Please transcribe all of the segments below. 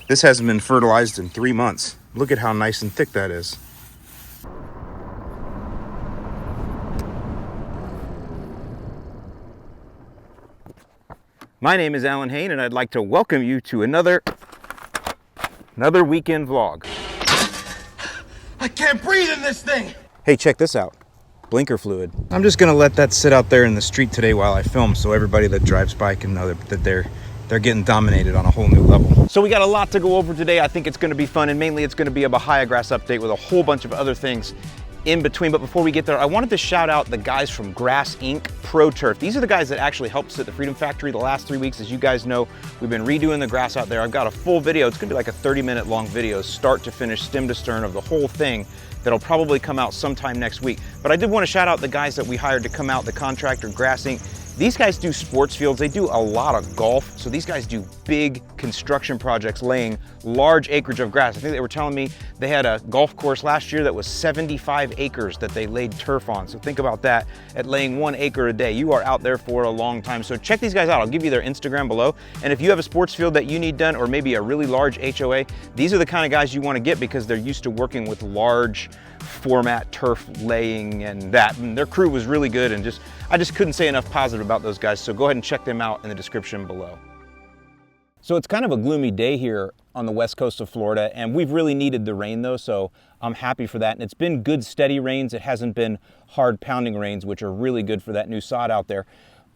This hasn't been fertilized in 3 months. Look at how nice and thick that is. My name is Alan Hain, and I'd like to welcome you to another weekend vlog. I can't breathe in this thing! Hey, check this out. Blinker fluid. I'm just gonna let that sit out there in the street today while I film, so everybody that drives by can know that they're getting dominated on a whole new level. So we got a lot to go over today. I think it's gonna be fun, and mainly it's gonna be a Bahia grass update with a whole bunch of other things in between. But before we get there, I wanted to shout out the guys from Grass Inc. ProTurf. These are the guys that actually helped us at the Freedom Factory the last 3 weeks. As you guys know, we've been redoing the grass out there. I've got a full video. It's gonna be like a 30-minute long video, start to finish, stem to stern of the whole thing. That'll probably come out sometime next week. But I did want to shout out the guys that we hired to come out, the contractor, Grass Inc. These guys do sports fields. They do a lot of golf. So these guys do big construction projects, laying large acreage of grass. I think they were telling me they had a golf course last year that was 75 acres that they laid turf on. So think about that, at laying 1 acre a day. You are out there for a long time. So check these guys out. I'll give you their Instagram below. And if you have a sports field that you need done, or maybe a really large HOA, these are the kind of guys you want to get because they're used to working with large format turf laying and that. And their crew was really good, and I just couldn't say enough positive about those guys. So go ahead and check them out in the description below. So it's kind of a gloomy day here on the west coast of Florida, and we've really needed the rain though, so I'm happy for that. And it's been good steady rains. It hasn't been hard pounding rains, which are really good for that new sod out there.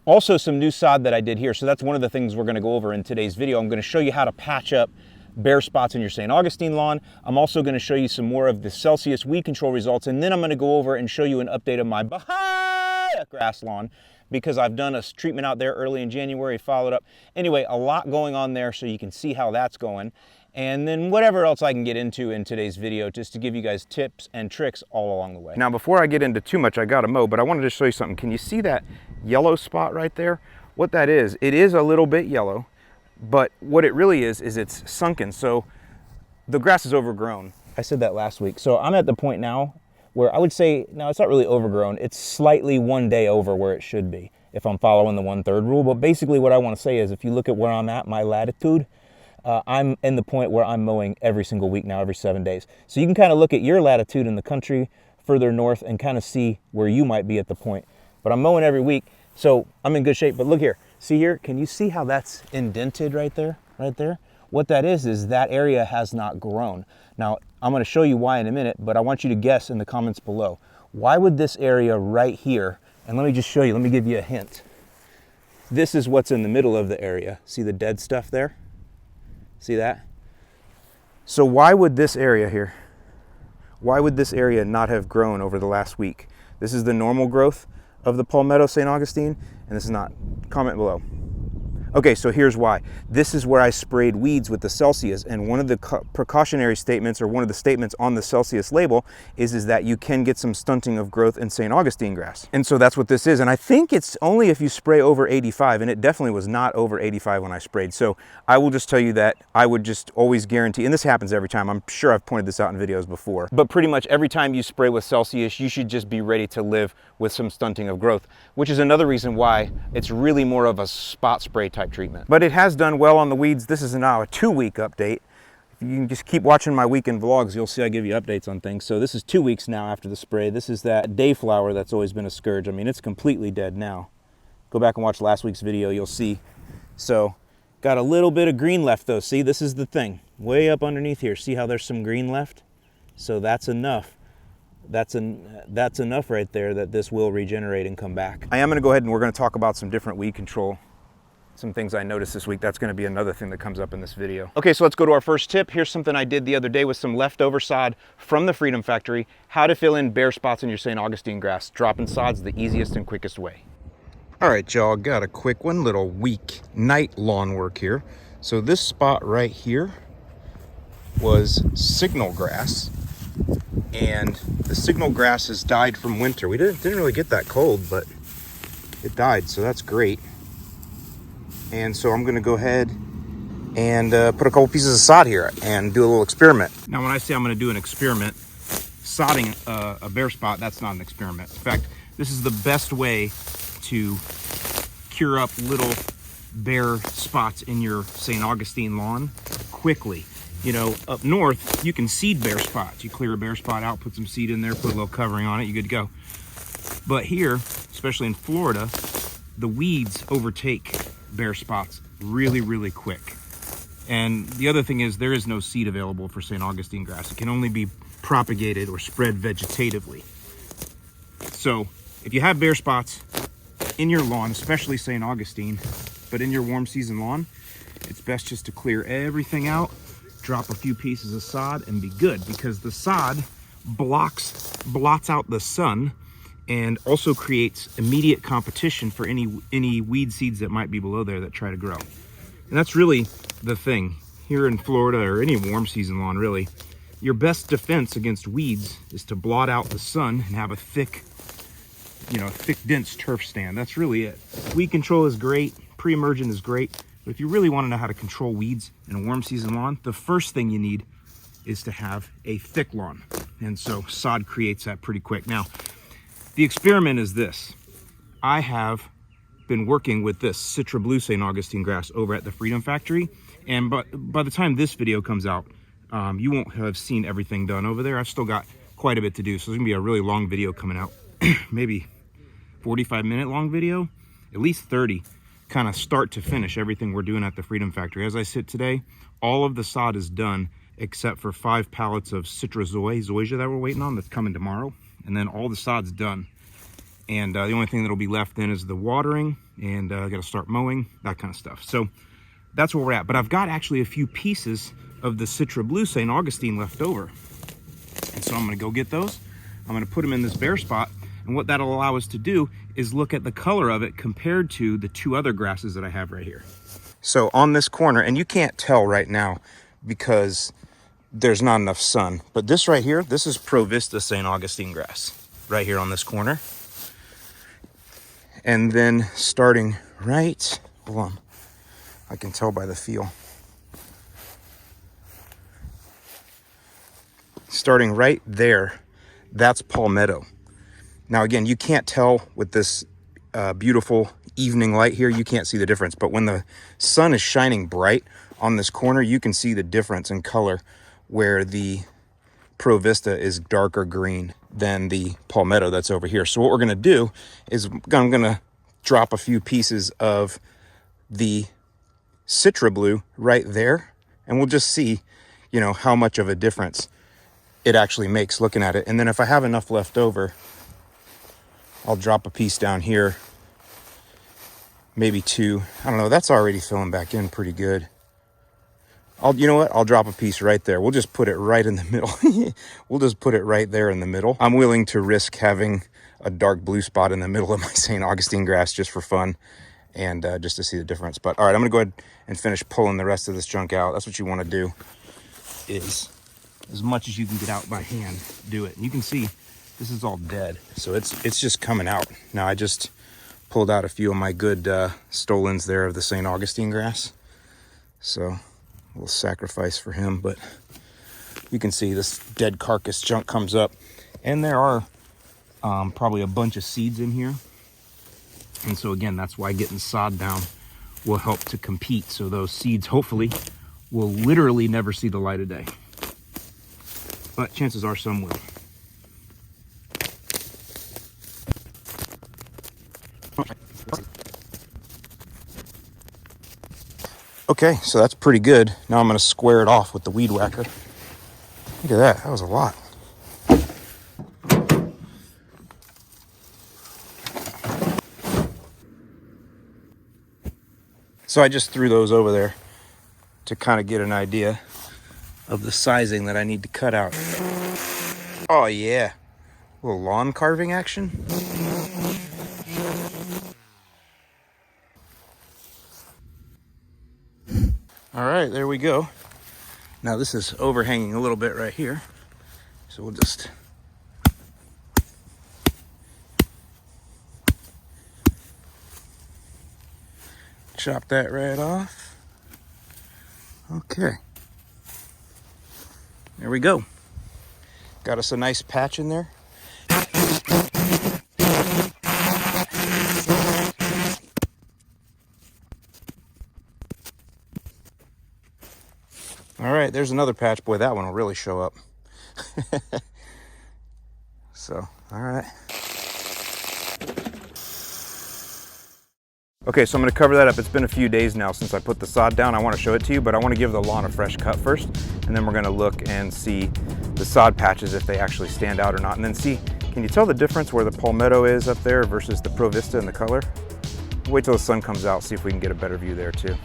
Also some new sod that I did here. So that's one of the things we're gonna go over in today's video. I'm gonna show you how to patch up bare spots in your St. Augustine lawn. I'm also going to show you some more of the Celsius weed control results, and then I'm going to go over and show you an update of my Bahia grass lawn, because I've done a treatment out there early in January, followed up. Anyway, a lot going on there, so you can see how that's going. And then whatever else I can get into in today's video, just to give you guys tips and tricks all along the way. Now, before I get into too much, I got to mow, but I wanted to show you something. Can you see that yellow spot right there? What that is, it is a little bit yellow. But what it really is it's sunken. So the grass is overgrown. I said that last week. So I'm at the point now where I would say, no, it's not really overgrown. It's slightly 1 day over where it should be if I'm following the 1/3 rule. But basically what I want to say is, if you look at where I'm at, my latitude, I'm in the point where I'm mowing every single week now, every 7 days. So you can kind of look at your latitude in the country further north and kind of see where you might be at the point. But I'm mowing every week, so I'm in good shape. But look here. See here, can you see how that's indented right there? Right there? What that is that area has not grown. Now, I'm gonna show you why in a minute, but I want you to guess in the comments below. Why would this area right here, and let me just show you, let me give you a hint. This is what's in the middle of the area. See the dead stuff there? See that? So why would this area here, why would this area not have grown over the last week? This is the normal growth of the Palmetto St. Augustine, and this is not. Comment below. Okay, so here's why. This is where I sprayed weeds with the Celsius, and one of the precautionary statements, or one of the statements on the Celsius label is that you can get some stunting of growth in St. Augustine grass. And so that's what this is. And I think it's only if you spray over 85, and it definitely was not over 85 when I sprayed. So I will just tell you that I would just always guarantee, and this happens every time, I'm sure I've pointed this out in videos before, but pretty much every time you spray with Celsius, you should just be ready to live with some stunting of growth, which is another reason why it's really more of a spot spray type treatment. But it has done well on the weeds. This is now a 2-week update. If you can just keep watching my weekend vlogs, you'll see I give you updates on things. So this is 2 weeks now after the spray. This is that dayflower that's always been a scourge. I mean, it's completely dead now. Go back and watch last week's video, you'll see. So got a little bit of green left though. See, this is the thing. Way up underneath here, see how there's some green left? So that's enough. That's enough right there that this will regenerate and come back. I am gonna go ahead and we're gonna talk about some different weed control, some things I noticed this week. That's gonna be another thing that comes up in this video. Okay, so let's go to our first tip. Here's something I did the other day with some leftover sod from the Freedom Factory. How to fill in bare spots in your St. Augustine grass. Dropping sod's the easiest and quickest way. All right, y'all, got a quick one, little week night lawn work here. So this spot right here was signal grass, and the signal grass has died from winter. We didn't really get that cold, but it died, so that's great. And so I'm gonna go ahead and put a couple pieces of sod here and do a little experiment. Now, when I say I'm gonna do an experiment, sodding a bare spot, that's not an experiment. In fact, this is the best way to cure up little bare spots in your St. Augustine lawn quickly. You know, up north, you can seed bare spots. You clear a bare spot out, put some seed in there, put a little covering on it, you're good to go. But here, especially in Florida, the weeds overtake bare spots really, really quick. And the other thing is there is no seed available for St. Augustine grass. It can only be propagated or spread vegetatively. So if you have bare spots in your lawn, especially St. Augustine, but in your warm season lawn, it's best just to clear everything out, drop a few pieces of sod, and be good, because the sod blots out the sun and also creates immediate competition for any weed seeds that might be below there that try to grow. And that's really the thing here in Florida, or any warm season lawn really. Your best defense against weeds is to blot out the sun and have a thick, dense turf stand. That's really it. Weed control is great, pre-emergent is great, but if you really want to know how to control weeds in a warm season lawn, the first thing you need is to have a thick lawn. And so sod creates that pretty quick. Now, the experiment is this. I have been working with this Citra Blue St. Augustine grass over at the Freedom Factory, and by the time this video comes out, you won't have seen everything done over there. I've still got quite a bit to do, so there's gonna be a really long video coming out. Maybe 45-minute long video, at least 30, kind of start to finish everything we're doing at the Freedom Factory. As I sit today, all of the sod is done except for 5 pallets of Citra zoysia that we're waiting on, that's coming tomorrow, and then all the sod's done. And the only thing that'll be left then is the watering, and I gotta start mowing, that kind of stuff. So that's where we're at. But I've got actually a few pieces of the Citra Blue St. Augustine left over. And so I'm gonna go get those. I'm gonna put them in this bare spot. And what that'll allow us to do is look at the color of it compared to the 2 other grasses that I have right here. So on this corner, and you can't tell right now because there's not enough sun, but this right here, this is Pro Vista St. Augustine grass right here on this corner. And then starting right, hold on, I can tell by the feel. Starting right there, that's palmetto. Now again, you can't tell with this beautiful evening light here, you can't see the difference, but when the sun is shining bright on this corner, you can see the difference in color, where the Pro Vista is darker green than the palmetto that's over here. So what we're gonna do is I'm gonna drop a few pieces of the Citra Blue right there, and we'll just see, how much of a difference it actually makes looking at it. And then if I have enough left over, I'll drop a piece down here, maybe 2. I don't know, that's already filling back in pretty good. You know what? I'll drop a piece right there. We'll just put it right in the middle. We'll just put it right there in the middle. I'm willing to risk having a dark blue spot in the middle of my St. Augustine grass just for fun and just to see the difference. But all right, I'm gonna go ahead and finish pulling the rest of this junk out. That's what you wanna do, is as much as you can get out by hand, do it. And you can see this is all dead. So it's just coming out. Now I just pulled out a few of my good stolons there of the St. Augustine grass. So a little sacrifice for him, but you can see this dead carcass junk comes up, and there are probably a bunch of seeds in here. And so again, that's why getting sod down will help to compete. So those seeds hopefully will literally never see the light of day, but chances are some will. Okay, so that's pretty good. Now I'm gonna square it off with the weed whacker. Look at that, that was a lot. So I just threw those over there to kind of get an idea of the sizing that I need to cut out. Oh yeah, a little lawn carving action. All right, there we go. Now this is overhanging a little bit right here, so we'll just chop that right off. Okay, there we go. Got us a nice patch in there. All right, right, there's another patch. Boy, that one will really show up. So, all right. Okay, so I'm gonna cover that up. It's been a few days now since I put the sod down. I wanna show it to you, but I wanna give the lawn a fresh cut first, and then we're gonna look and see the sod patches, if they actually stand out or not. And then see, can you tell the difference where the palmetto is up there versus the Pro Vista in the color? Wait till the sun comes out, see if we can get a better view there too.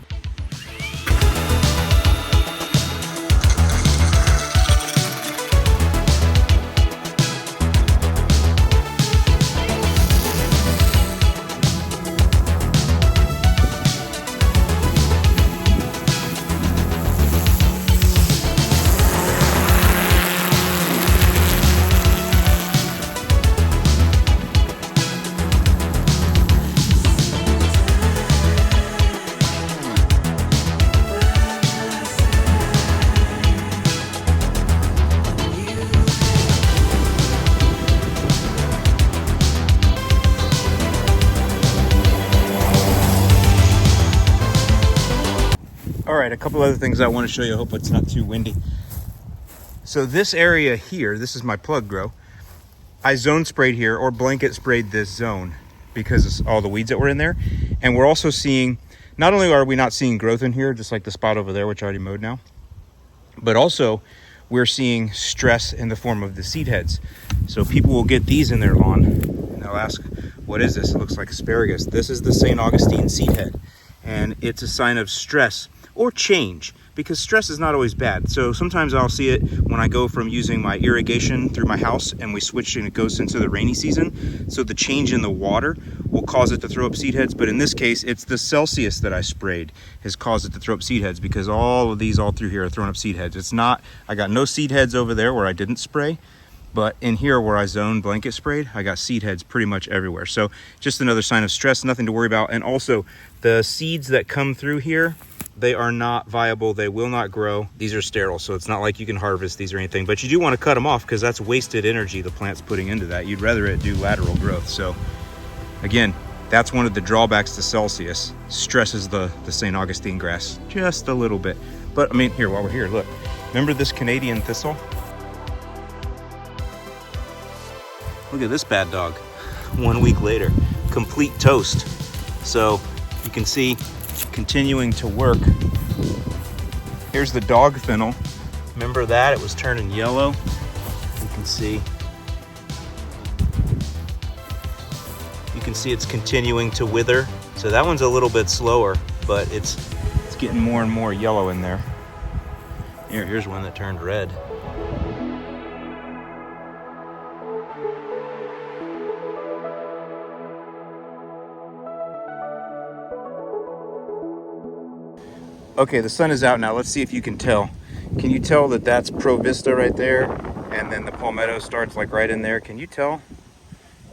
All right, a couple other things I want to show you. I hope it's not too windy. So this area here, this is my plug grow. I zone sprayed here, or blanket sprayed this zone because of all the weeds that were in there. And we're also seeing, not only are we not seeing growth in here, just like the spot over there, which I already mowed now, but also we're seeing stress in the form of the seed heads. So people will get these in their lawn and they'll ask, what is this? It looks like asparagus. This is the St. Augustine seed head. And it's a sign of stress or change, because stress is not always bad. So sometimes I'll see it when I go from using my irrigation through my house and we switch and it goes into the rainy season. So the change in the water will cause it to throw up seed heads. But in this case, it's the Celsius that I sprayed has caused it to throw up seed heads, because all of these all through here are throwing up seed heads. It's not, I got no seed heads over there where I didn't spray, but in here where I zone blanket sprayed, I got seed heads pretty much everywhere. So just another sign of stress, nothing to worry about. And also the seeds that come through here, they are not viable. They will not grow. These are sterile, so it's not like you can harvest these or anything, but you do want to cut them off because that's wasted energy the plant's putting into that. You'd rather it do lateral growth. So again, that's one of the drawbacks to Celsius. Stresses the St. Augustine grass just a little bit. But I mean, here, while we're here, look, remember this Canadian thistle? Look at this bad dog. 1 week later, complete toast. So you can see continuing to work. Here's the dog fennel. Remember that? It was turning yellow. You can see. You can see it's continuing to wither. So that one's a little bit slower, but it's getting more and more yellow in there. Here's one that turned red. Okay, the sun is out now. Let's see if you can tell. Can you tell that that's Pro Vista right there? And then the palmetto starts like right in there. Can you tell?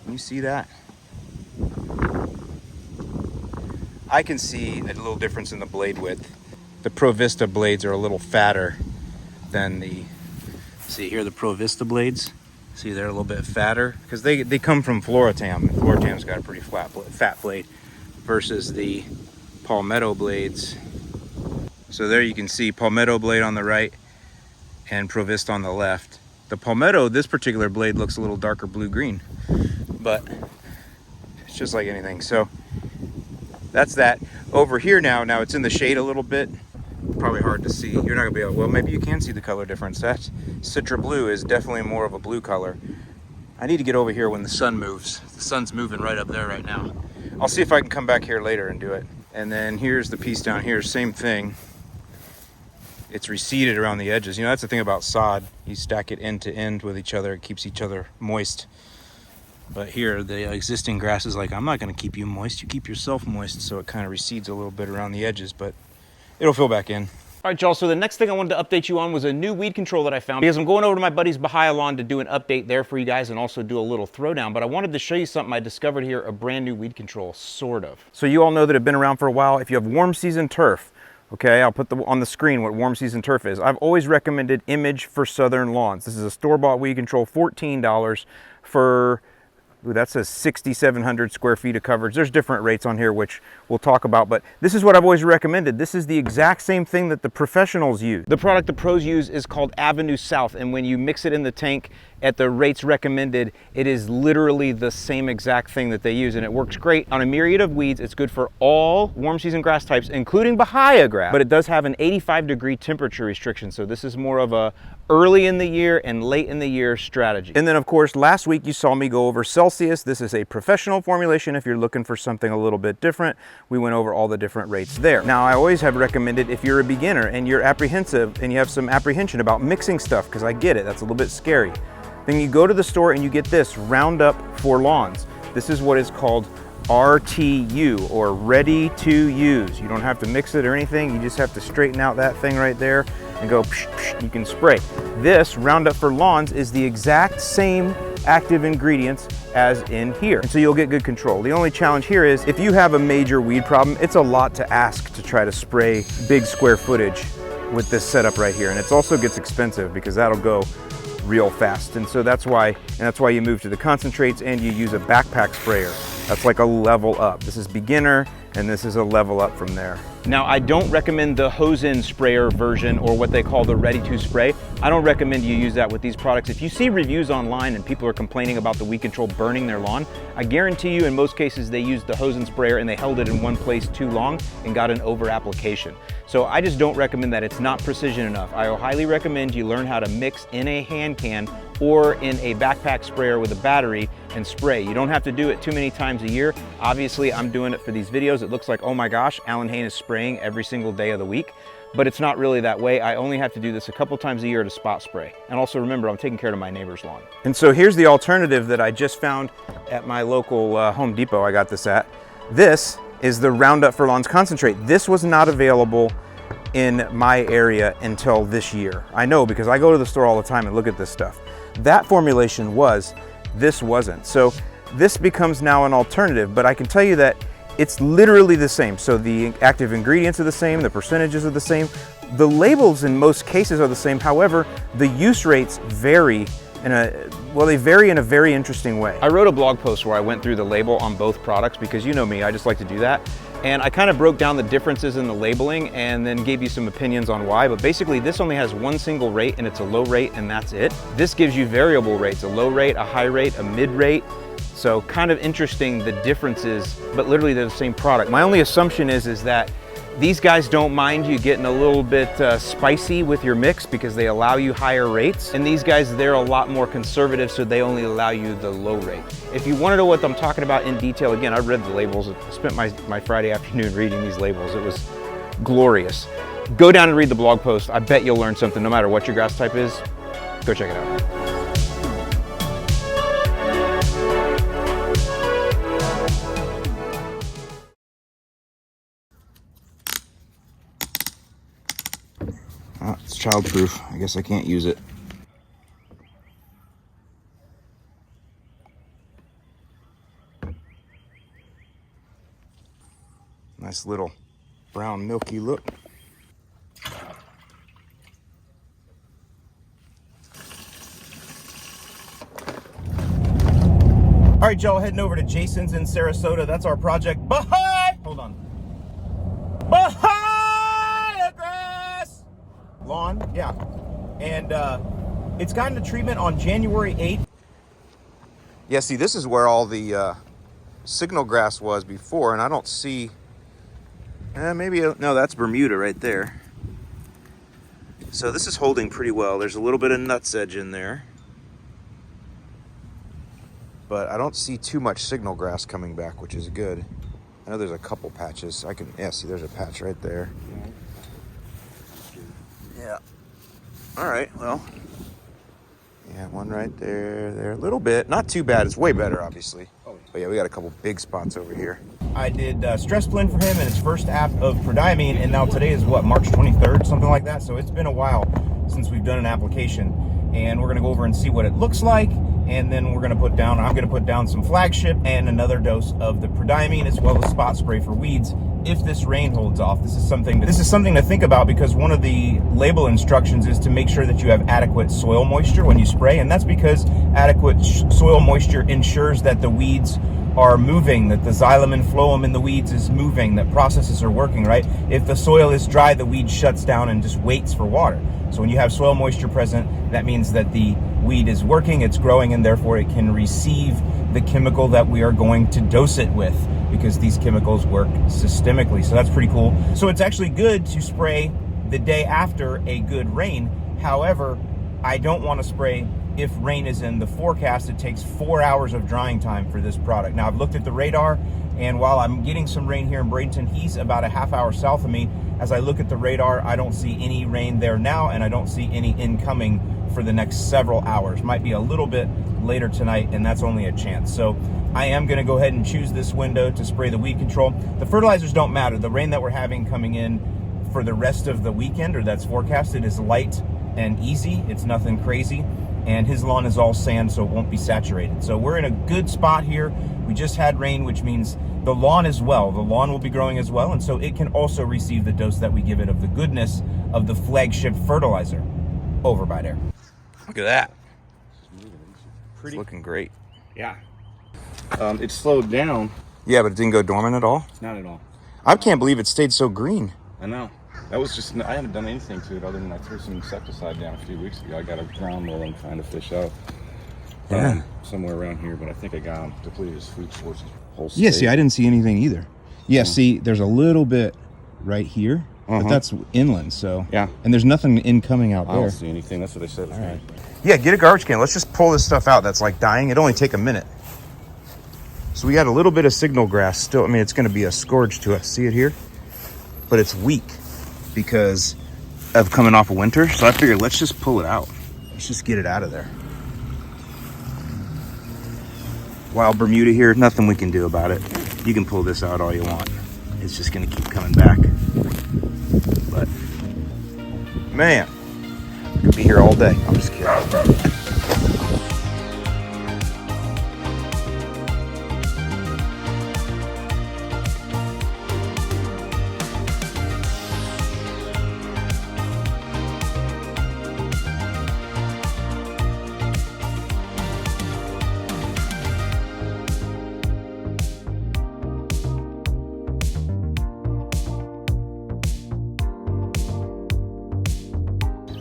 Can you see that? I can see a little difference in the blade width. The Pro Vista blades are a little fatter than the, see here, the Pro Vista blades. See, they're a little bit fatter because they come from Floratam. Floratam's got a pretty fat blade versus the palmetto blades. So there you can see palmetto blade on the right and Pro Vista on the left. The palmetto, this particular blade looks a little darker blue-green, but it's just like anything. So that's that. Over here now it's in the shade a little bit. Probably hard to see. You're not gonna be able, well, maybe you can see the color difference. That Citra Blue is definitely more of a blue color. I need to get over here when the sun moves. The sun's moving right up there right now. I'll see if I can come back here later and do it. And then here's the piece down here, same thing. It's receded around the edges. You know, that's the thing about sod. You stack it end to end with each other. It keeps each other moist. But here, the existing grass is like, I'm not going to keep you moist. You keep yourself moist. So it kind of recedes a little bit around the edges, but it'll fill back in. All right, y'all, so the next thing I wanted to update you on was a new weed control that I found, because I'm going over to my buddy's Bahia lawn to do an update there for you guys and also do a little throwdown. But I wanted to show you something I discovered here, a brand new weed control, sort of. So you all know that have been around for a while. If you have warm season turf, okay, I'll put on the screen what warm season turf is. I've always recommended Image for Southern Lawns. This is a store-bought weed control, $14 for, ooh, that says 6,700 square feet of coverage. There's different rates on here, which we'll talk about, but this is what I've always recommended. This is the exact same thing that the professionals use. The product the pros use is called Avenue South, and when you mix it in the tank at the rates recommended, it is literally the same exact thing that they use, and it works great on a myriad of weeds. It's good for all warm season grass types, including Bahia grass, but it does have an 85-degree temperature restriction, so this is more of a early in the year and late in the year strategy. And then of course, last week you saw me go over Celsius. This is a professional formulation if you're looking for something a little bit different. We went over all the different rates there. Now, I always have recommended if you're a beginner and you're apprehensive and you have some apprehension about mixing stuff, because I get it, that's a little bit scary, then you go to the store and you get this RoundUp for lawns. This is what is called RTU, or ready to use. You don't have to mix it or anything. You just have to straighten out that thing right there and go psh, psh, you can spray. This RoundUp for lawns is the exact same active ingredients as in here, and so you'll get good control. The only challenge here is if you have a major weed problem, it's a lot to ask to try to spray big square footage with this setup right here, and it also gets expensive because that'll go real fast. And so that's why you move to the concentrates and you use a backpack sprayer. That's like a level up. This is beginner and this is a level up from there. Now, I don't recommend the hose-in sprayer version, or what they call the ready-to spray. I don't recommend you use that with these products. If you see reviews online and people are complaining about the weed control burning their lawn, I guarantee you in most cases they used the hose-in sprayer and they held it in one place too long and got an over-application. So I just don't recommend that. It's not precision enough. I highly recommend you learn how to mix in a hand can or in a backpack sprayer with a battery and spray. You don't have to do it too many times a year. Obviously, I'm doing it for these videos. It looks like, oh my gosh, Alan Hain is spraying every single day of the week, but it's not really that way. I only have to do this a couple times a year to spot spray. And also remember, I'm taking care of my neighbor's lawn. And so here's the alternative that I just found at my local Home Depot. I got this at. This is the RoundUp for Lawns concentrate. This was not available in my area until this year. I know because I go to the store all the time and look at this stuff. That formulation was, this wasn't. So this becomes now an alternative, but I can tell you that it's literally the same. So the active ingredients are the same, the percentages are the same, the labels in most cases are the same. However, the use rates vary they vary in a very interesting way. I wrote a blog post where I went through the label on both products because you know me, I just like to do that. And I kind of broke down the differences in the labeling and then gave you some opinions on why. But basically this only has one single rate and it's a low rate and that's it. This gives you variable rates, a low rate, a high rate, a mid rate. So kind of interesting the differences, but literally they're the same product. My only assumption is that these guys don't mind you getting a little bit spicy with your mix because they allow you higher rates. And these guys, they're a lot more conservative, so they only allow you the low rate. If you want to know what I'm talking about in detail, again, I read the labels. I spent my Friday afternoon reading these labels. It was glorious. Go down and read the blog post. I bet you'll learn something no matter what your grass type is. Go check it out. Oh, it's childproof. I guess I can't use it. Nice little brown milky look. All right, y'all, heading over to Jason's in Sarasota. That's our project. Bahia! Hold on. Bahia grass! Lawn, yeah. And it's gotten a treatment on January 8th. Yeah, see, this is where all the signal grass was before, and I don't see... no, that's Bermuda right there. So this is holding pretty well. There's a little bit of nutsedge in there. But I don't see too much signal grass coming back, which is good. I know there's a couple patches. See, there's a patch right there. Yeah. All right, well. Yeah, one right there, a little bit. Not too bad, it's way better, obviously. But yeah, we got a couple big spots over here. I did stress blend for him in his first app of prodiamine, and now today is what, March 23rd, something like that. So it's been a while since we've done an application, and we're gonna go over and see what it looks like. And then I'm gonna put down some flagship and another dose of the prodiamine, as well as spot spray for weeds if this rain holds off. This is something to think about, because one of the label instructions is to make sure that you have adequate soil moisture when you spray, and that's because adequate soil moisture ensures that the weeds are moving, that the xylem and phloem in the weeds is moving, that processes are working, right? If the soil is dry, the weed shuts down and just waits for water. So when you have soil moisture present, that means that the weed is working, it's growing, and therefore it can receive the chemical that we are going to dose it with, because these chemicals work systemically. So that's pretty cool. So it's actually good to spray the day after a good rain. However, I don't want to spray if rain is in the forecast. It takes 4 hours of drying time for this product. Now, I've looked at the radar, and while I'm getting some rain here in Bradenton, he's about a half hour south of me. As I look at the radar, I don't see any rain there now, and I don't see any incoming for the next several hours. Might be a little bit later tonight, and that's only a chance. So I am going to go ahead and choose this window to spray the weed control. The fertilizers don't matter. The rain that we're having coming in for the rest of the weekend, or that's forecasted, is light and easy. It's nothing crazy. And his lawn is all sand, so it won't be saturated. So we're in a good spot here. We just had rain, which means the lawn as well. The lawn will be growing as well, and so it can also receive the dose that we give it of the goodness of the flagship fertilizer over by there. Look at that. Pretty. It's looking great. Yeah. It slowed down. Yeah, but it didn't go dormant at all? Not at all. I can't believe it stayed so green. I know. That was just, I haven't done anything to it other than I threw some insecticide down a few weeks ago. I got a ground roll I'm trying to fish out somewhere around here, but I think I got him depleted his food sources. Yeah, see, I didn't see anything either. Yeah, see, there's a little bit right here, but that's inland, so. Yeah. And there's nothing incoming out there. I don't see anything. That's what they said. All right. Yeah, get a garbage can. Let's just pull this stuff out that's like dying. It'll only take a minute. So we got a little bit of signal grass still. I mean, it's going to be a scourge to us. See it here? But it's weak because of coming off of winter. So I figured let's just pull it out. Let's just get it out of there. Wild Bermuda here, nothing we can do about it. You can pull this out all you want. It's just going to keep coming back. But, man, I could be here all day. I'm just kidding.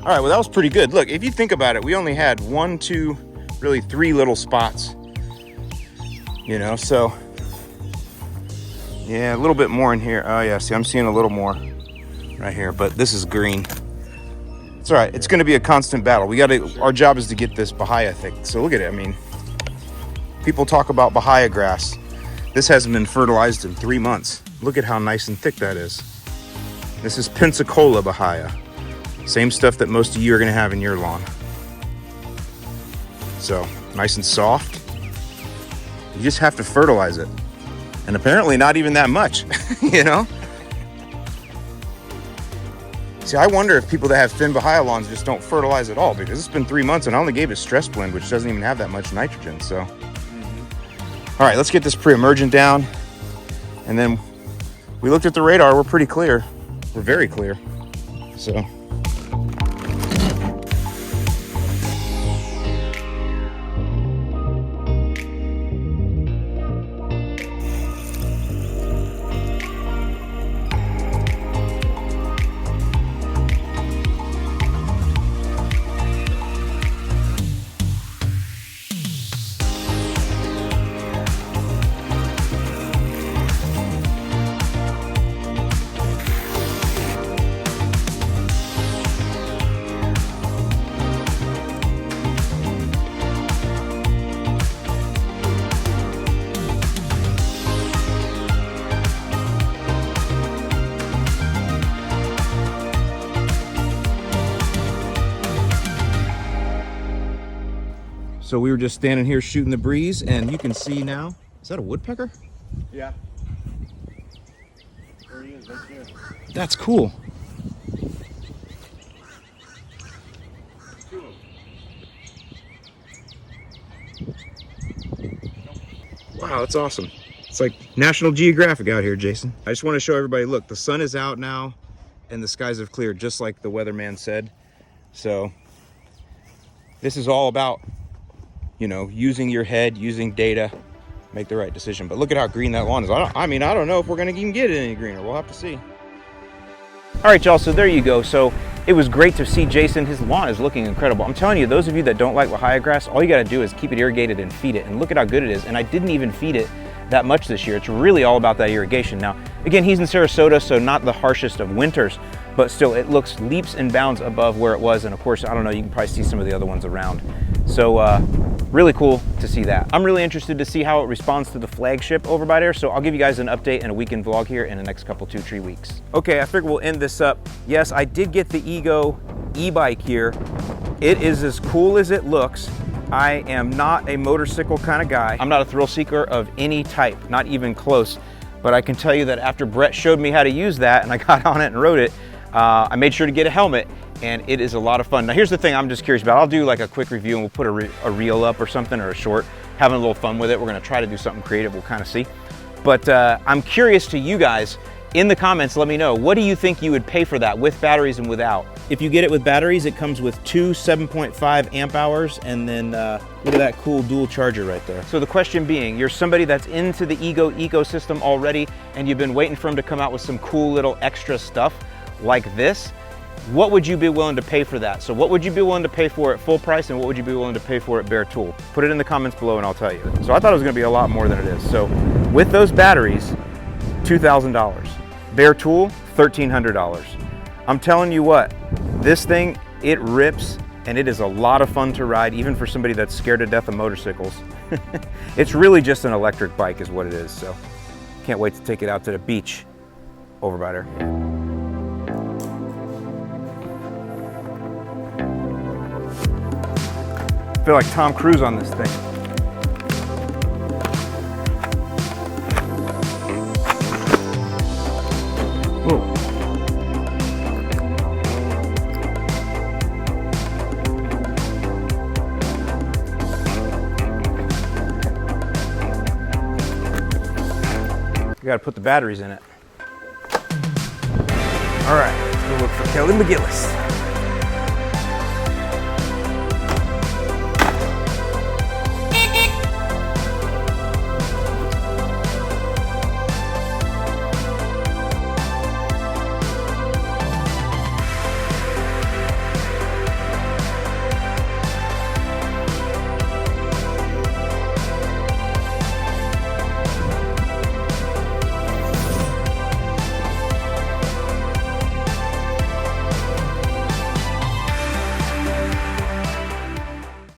All right, well, that was pretty good. Look, if you think about it, we only had 1, 2, really 3 little spots, you know, so yeah, a little bit more in here. Oh yeah, see, I'm seeing a little more right here, but this is green. It's all right. It's going to be a constant battle. Our job is to get this bahia thick. So look at it. I mean, people talk about bahia grass. This hasn't been fertilized in 3 months. Look at how nice and thick that is. This is Pensacola bahia. Same stuff that most of you are going to have in your lawn. So, nice and soft. You just have to fertilize it. And apparently not even that much, you know? See, I wonder if people that have thin bahia lawns just don't fertilize at all, because it's been 3 months and I only gave it stress blend, which doesn't even have that much nitrogen, so. All right, let's get this pre-emergent down. And then we looked at the radar, we're pretty clear. We're very clear, so. So we were just standing here shooting the breeze, and you can see now, is that a woodpecker? Yeah. There he is, right there. That's cool. Wow, that's awesome. It's like National Geographic out here, Jason. I just want to show everybody, look, the sun is out now and the skies have cleared, just like the weatherman said. So this is all about, you know, using your head, using data, make the right decision. But look at how green that lawn is. I mean, I don't know if we're gonna even get it any greener. We'll have to see. All right, y'all, so there you go. So it was great to see Jason. His lawn is looking incredible. I'm telling you, those of you that don't like Wahia grass, all you gotta do is keep it irrigated and feed it. And look at how good it is. And I didn't even feed it that much this year. It's really all about that irrigation. Now, again, he's in Sarasota, so not the harshest of winters, but still it looks leaps and bounds above where it was. And of course, I don't know, you can probably see some of the other ones around. So really cool to see that. I'm really interested to see how it responds to the flagship over by there. So I'll give you guys an update and a weekend vlog here in the next couple 2-3 weeks. Okay, I figure we'll end this up. Yes, I did get the Ego e-bike here. It is as cool as it looks. I am not a motorcycle kind of guy. I'm not a thrill seeker of any type, not even close. But I can tell you that after Brett showed me how to use that and I got on it and rode it, I made sure to get a helmet, and it is a lot of fun. Now here's the thing I'm just curious about. I'll do like a quick review and we'll put a reel up or something, or a short, having a little fun with it. We're gonna try to do something creative, we'll kind of see. But I'm curious to you guys, in the comments, let me know, what do you think you would pay for that with batteries and without? If you get it with batteries, it comes with 2 7.5 amp hours, and then look at that cool dual charger right there. So the question being, you're somebody that's into the Ego ecosystem already, and you've been waiting for them to come out with some cool little extra stuff like this, what would you be willing to pay for that? So what would you be willing to pay for at full price, and what would you be willing to pay for at bare tool? Put it in the comments below and I'll tell you. So I thought it was gonna be a lot more than it is. So with those batteries, $2,000. Bare tool, $1,300. I'm telling you what, this thing, it rips, and it is a lot of fun to ride, even for somebody that's scared to death of motorcycles. It's really just an electric bike is what it is. So can't wait to take it out to the beach over by there. I feel like Tom Cruise on this thing. Whoa. You gotta put the batteries in it. All right, let's go look for Kelly McGillis.